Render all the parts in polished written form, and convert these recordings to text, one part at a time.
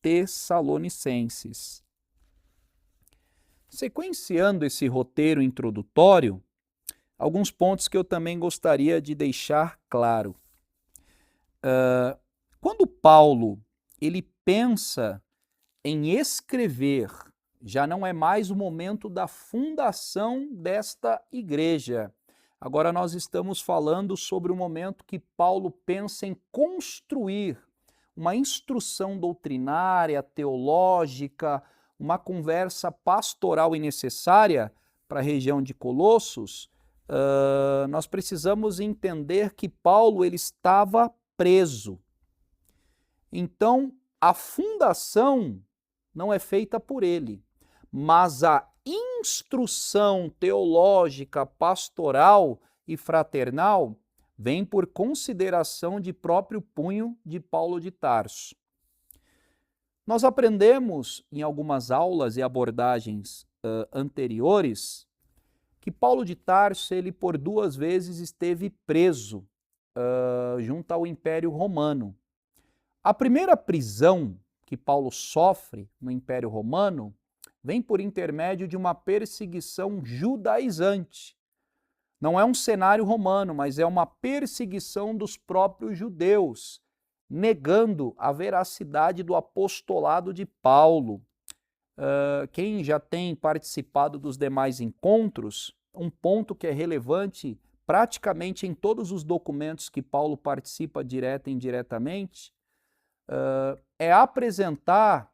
Tessalonicenses. Sequenciando esse roteiro introdutório, alguns pontos que eu também gostaria de deixar claro. Quando Paulo ele pensa em escrever, já não é mais o momento da fundação desta igreja. Agora nós estamos falando sobre o momento que Paulo pensa em construir uma instrução doutrinária, teológica, uma conversa pastoral e necessária para a região de Colossos. Nós precisamos entender que Paulo ele estava preso. Então, a fundação não é feita por ele, mas a instrução teológica, pastoral e fraternal vem por consideração de próprio punho de Paulo de Tarso. Nós aprendemos em algumas aulas e abordagens anteriores que Paulo de Tarso, ele por 2 vezes esteve preso junto ao Império Romano. A primeira prisão que Paulo sofre no Império Romano vem por intermédio de uma perseguição judaizante. Não é um cenário romano, mas é uma perseguição dos próprios judeus, negando a veracidade do apostolado de Paulo. Quem já tem participado dos demais encontros, um ponto que é relevante praticamente em todos os documentos que Paulo participa direta e indiretamente, é apresentar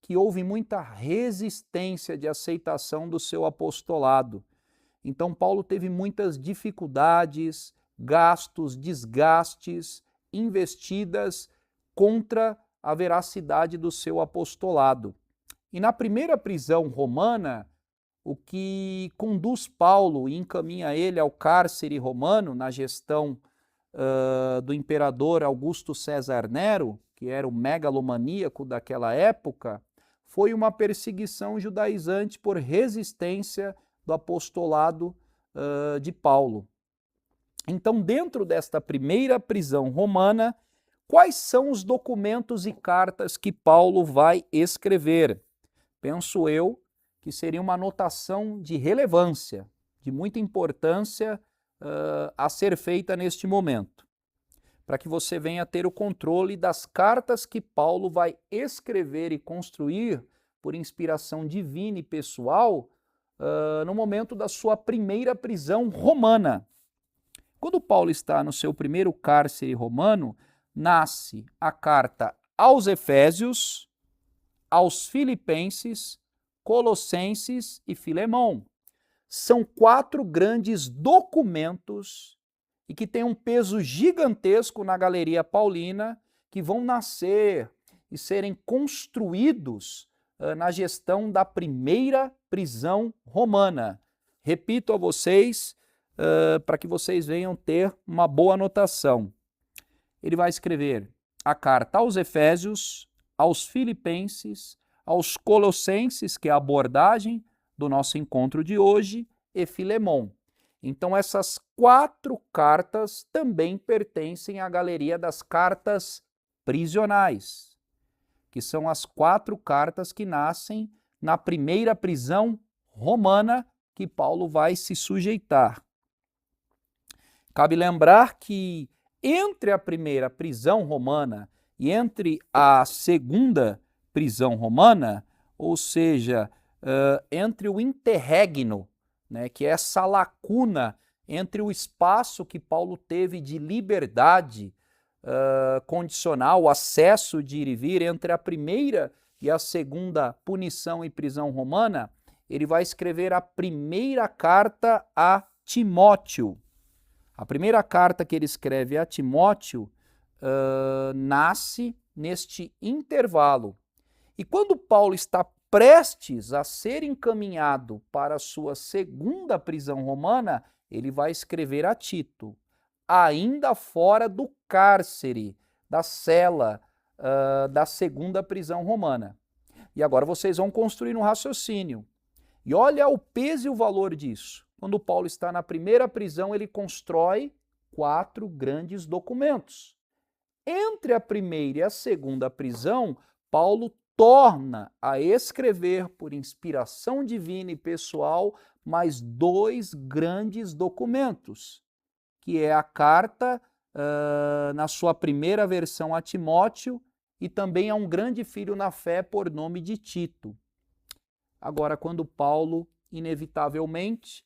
que houve muita resistência de aceitação do seu apostolado. Então Paulo teve muitas dificuldades, gastos, desgastes, investidas contra a veracidade do seu apostolado. E na primeira prisão romana, o que conduz Paulo e encaminha ele ao cárcere romano, na gestão do imperador Augusto César Nero, que era o megalomaníaco daquela época, foi uma perseguição judaizante por resistência do apostolado de Paulo. Então, dentro desta primeira prisão romana, quais são os documentos e cartas que Paulo vai escrever? Penso eu que seria uma anotação de relevância, de muita importância a ser feita neste momento, para que você venha a ter o controle das cartas que Paulo vai escrever e construir por inspiração divina e pessoal no momento da sua primeira prisão romana. Quando Paulo está no seu primeiro cárcere romano, nasce a carta aos Efésios, aos Filipenses, Colossenses e Filemão. São 4 grandes documentos e que têm um peso gigantesco na galeria paulina, que vão nascer e serem construídos na gestão da primeira prisão romana. Repito a vocês, para que vocês venham ter uma boa anotação. Ele vai escrever a carta aos Efésios, aos Filipenses, aos Colossenses, que é a abordagem do nosso encontro de hoje, e Filemão. Então essas 4 cartas também pertencem à galeria das cartas prisionais, que são as 4 cartas que nascem na primeira prisão romana que Paulo vai se sujeitar. Cabe lembrar que entre a primeira prisão romana e entre a segunda prisão romana, ou seja, entre o interregno, né, que é essa lacuna entre o espaço que Paulo teve de liberdade condicional, o acesso de ir e vir, entre a primeira e a segunda punição e prisão romana, ele vai escrever a primeira carta a Timóteo. A primeira carta que ele escreve a Timóteo nasce neste intervalo. E quando Paulo está prestes a ser encaminhado para a sua segunda prisão romana, ele vai escrever a Tito, ainda fora do cárcere, da cela da segunda prisão romana. E agora vocês vão construir um raciocínio. E olha o peso e o valor disso. Quando Paulo está na primeira prisão, ele constrói 4 grandes documentos. Entre a primeira e a segunda prisão, Paulo torna a escrever por inspiração divina e pessoal mais dois grandes documentos, que é a carta, na sua primeira versão a Timóteo, e também a um grande filho na fé por nome de Tito. Agora, quando Paulo, inevitavelmente,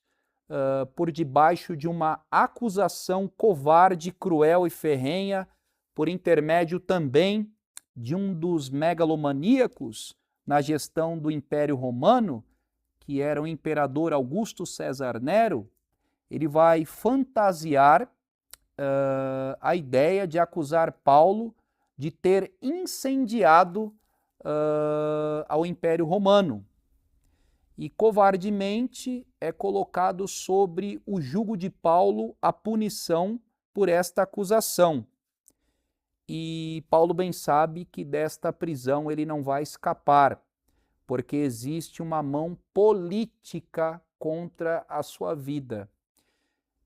por debaixo de uma acusação covarde, cruel e ferrenha, por intermédio também de um dos megalomaníacos na gestão do Império Romano, que era o imperador Augusto César Nero, ele vai fantasiar a ideia de acusar Paulo de ter incendiado ao Império Romano. E covardemente é colocado sobre o jugo de Paulo a punição por esta acusação. E Paulo bem sabe que desta prisão ele não vai escapar, porque existe uma mão política contra a sua vida.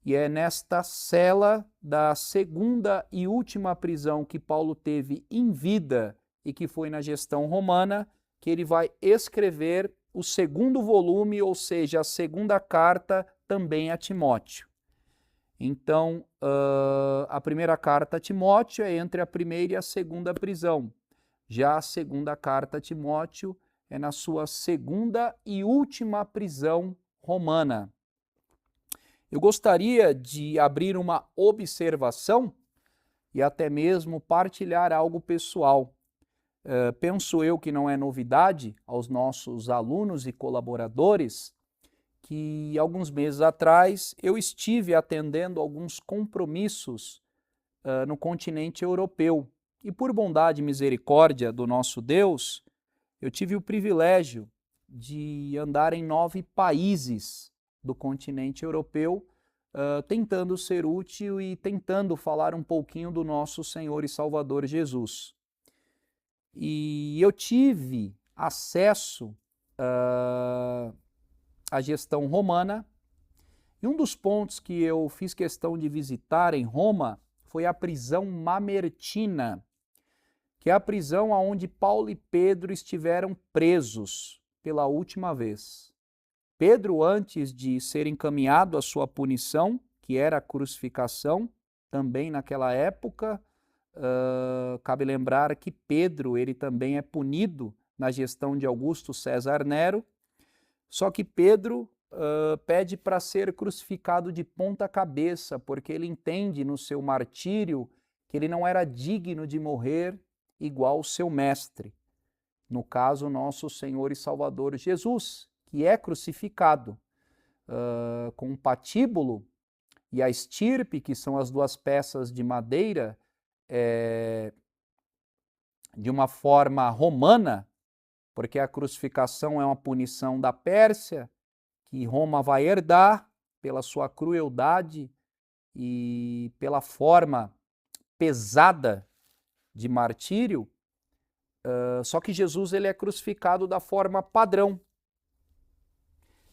E é nesta cela da segunda e última prisão que Paulo teve em vida e que foi na gestão romana, que ele vai escrever o segundo volume, ou seja, a segunda carta também a Timóteo. Então, a primeira carta a Timóteo é entre a primeira e a segunda prisão. Já a segunda carta a Timóteo é na sua segunda e última prisão romana. Eu gostaria de abrir uma observação e até mesmo partilhar algo pessoal. Penso eu que não é novidade aos nossos alunos e colaboradores que alguns meses atrás eu estive atendendo alguns compromissos no continente europeu. E por bondade e misericórdia do nosso Deus, eu tive o privilégio de andar em 9 países do continente europeu, tentando ser útil e tentando falar um pouquinho do nosso Senhor e Salvador Jesus. E eu tive acesso à gestão romana, e um dos pontos que eu fiz questão de visitar em Roma foi a prisão Mamertina, que é a prisão onde Paulo e Pedro estiveram presos pela última vez. Pedro, antes de ser encaminhado à sua punição, que era a crucificação, também naquela época, cabe lembrar que Pedro ele também é punido na gestão de Augusto César Nero, só que Pedro pede para ser crucificado de ponta cabeça, porque ele entende no seu martírio que ele não era digno de morrer igual o seu mestre, no caso nosso Senhor e Salvador Jesus, que é crucificado com um patíbulo e a estirpe, que são as duas peças de madeira, de uma forma romana, porque a crucificação é uma punição da Pérsia, que Roma vai herdar pela sua crueldade e pela forma pesada de martírio, só que Jesus ele é crucificado da forma padrão.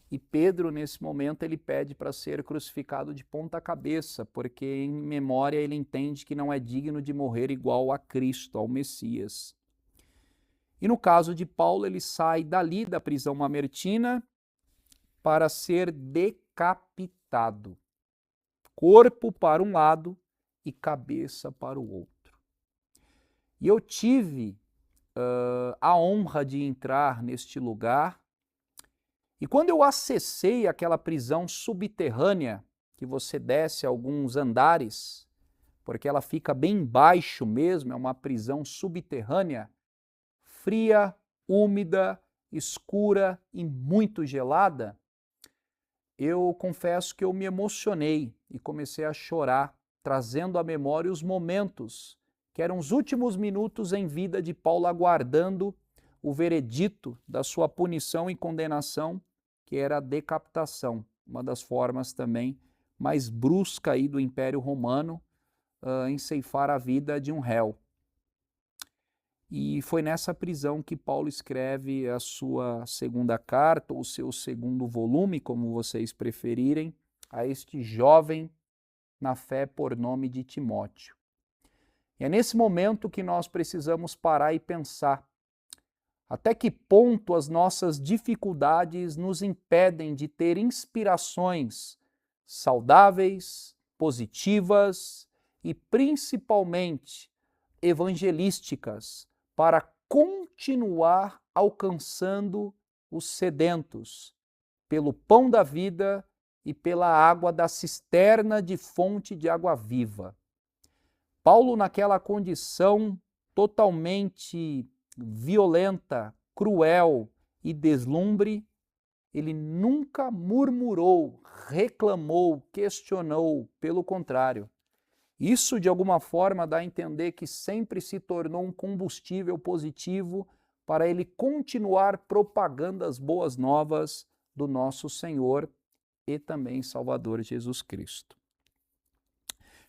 E Pedro, nesse momento, ele pede para ser crucificado de ponta cabeça, porque em memória ele entende que não é digno de morrer igual a Cristo, ao Messias. E no caso de Paulo, ele sai dali da prisão mamertina para ser decapitado. Corpo para um lado e cabeça para o outro. E eu tive a honra de entrar neste lugar. E quando eu acessei aquela prisão subterrânea, que você desce alguns andares, porque ela fica bem embaixo mesmo, é uma prisão subterrânea, fria, úmida, escura e muito gelada, eu confesso que eu me emocionei e comecei a chorar, trazendo à memória os momentos que eram os últimos minutos em vida de Paulo aguardando o veredito da sua punição e condenação, que era a decapitação, uma das formas também mais brusca aí do Império Romano em ceifar a vida de um réu. E foi nessa prisão que Paulo escreve a sua segunda carta, ou o seu segundo volume, como vocês preferirem, a este jovem na fé por nome de Timóteo. E é nesse momento que nós precisamos parar e pensar Até que ponto as nossas dificuldades nos impedem de ter inspirações saudáveis, positivas e principalmente evangelísticas para continuar alcançando os sedentos pelo pão da vida e pela água da cisterna de fonte de água viva. Paulo, naquela condição totalmente violenta, cruel e deslumbre, ele nunca murmurou, reclamou, questionou, pelo contrário. Isso, de alguma forma, dá a entender que sempre se tornou um combustível positivo para ele continuar propagando as boas novas do nosso Senhor e também Salvador Jesus Cristo.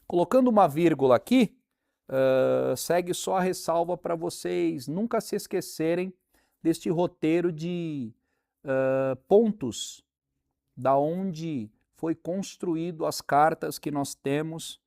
Colocando uma vírgula aqui, segue só a ressalva para vocês nunca se esquecerem deste roteiro de pontos da onde foi construído as cartas que nós temos